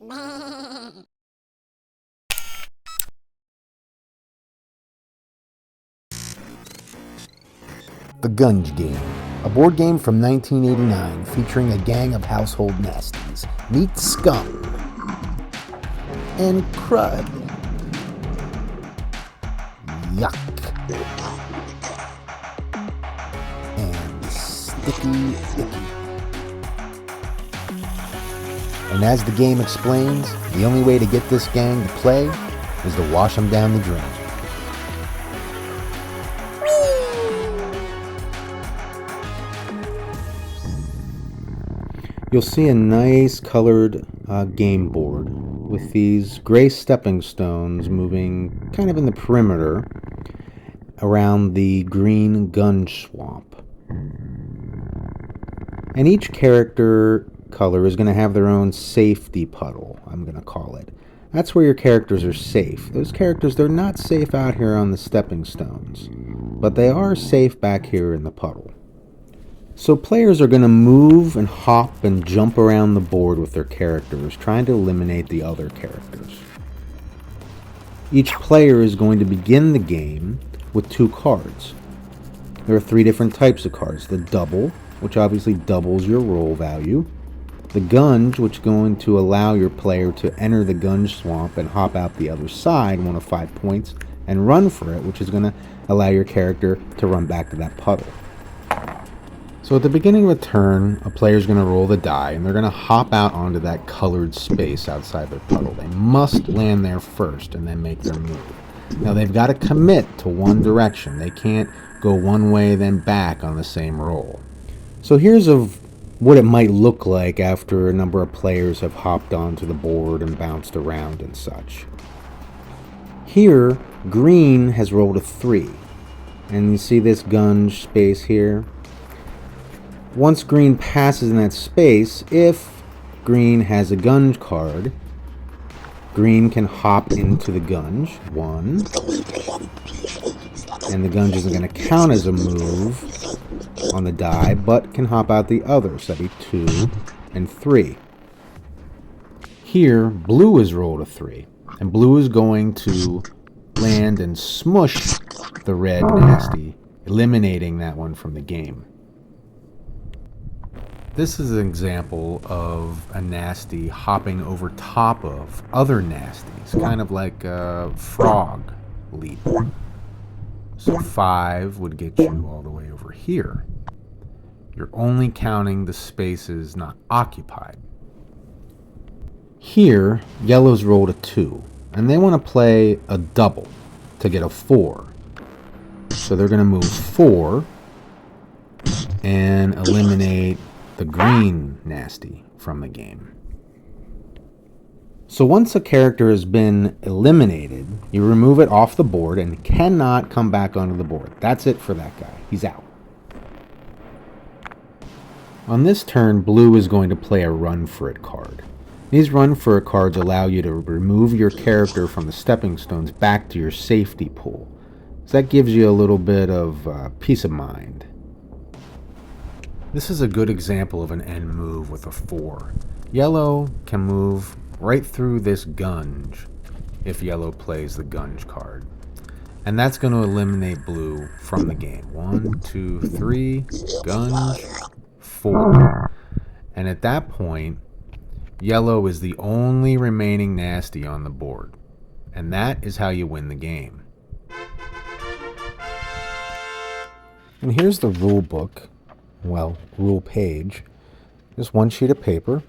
The Gunge Game, a board game from 1989 featuring a gang of household nasties. Meet Scum and Crud. Yuck. And Sticky Icky. And as the game explains, the only way to get this gang to play is to wash them down the drain. You'll see a nice colored game board with these gray stepping stones moving kind of in the perimeter around the green gunge swamp. And each character color is going to have their own safety puddle, I'm going to call it. That's where your characters are safe. Those characters, they're not safe out here on the stepping stones, but they are safe back here in the puddle. So players are going to move and hop and jump around the board with their characters, trying to eliminate the other characters. Each player is going to begin the game with 2 cards. There are 3 different types of cards. The double, which obviously doubles your roll value. The gunge, which is going to allow your player to enter the gunge swamp and hop out the other side, 1 of 5 points, and run for it, which is going to allow your character to run back to that puddle. So at the beginning of a turn, a player is going to roll the die, and they're going to hop out onto that colored space outside their puddle. They must land there first and then make their move. Now they've got to commit to one direction. They can't go one way then back on the same roll. So here's what it might look like after a number of players have hopped onto the board and bounced around and such. Here, green has rolled a 3. And you see this gunge space here? Once green passes in that space, if green has a gunge card, green can hop into the gunge, 1. And the gunge isn't going to count as a move on the die, but can hop out the other, so that'd be 2 and 3. Here, blue has rolled a 3, and blue is going to land and smush the red nasty, eliminating that one from the game. This is an example of a nasty hopping over top of other nasties, kind of like a frog leap. So 5 would get you all the way over here. You're only counting the spaces not occupied. Here, yellow's rolled a 2, and they want to play a double to get a 4. So they're going to move 4 and eliminate the green nasty from the game. So once a character has been eliminated, you remove it off the board and cannot come back onto the board. That's it for that guy. He's out. On this turn, blue is going to play a run for it card. These run for it cards allow you to remove your character from the stepping stones back to your safety pool. So that gives you a little bit of peace of mind. This is a good example of an end move with a 4. Yellow can move right through this gunge if yellow plays the gunge card. And that's going to eliminate blue from the game. 1, 2, 3, gunge, 4. And at that point, yellow is the only remaining nasty on the board. And that is how you win the game. And here's the rule book. Well, rule page. Just 1 sheet of paper,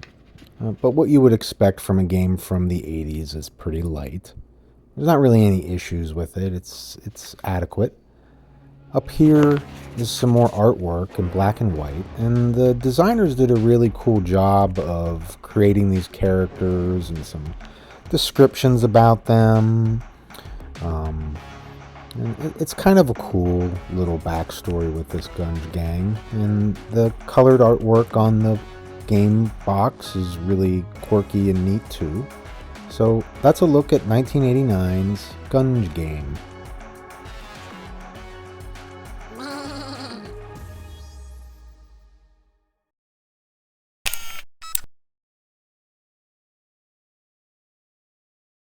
but what you would expect from a game from the 80s is pretty light. There's not really any issues with it. It's adequate. Up here is some more artwork in black and white, and the designers did a really cool job of creating these characters and some descriptions about them. And it's kind of a cool little backstory with this Gunge Gang, and the colored artwork on the game box is really quirky and neat too. So that's a look at 1989's Gunge Game.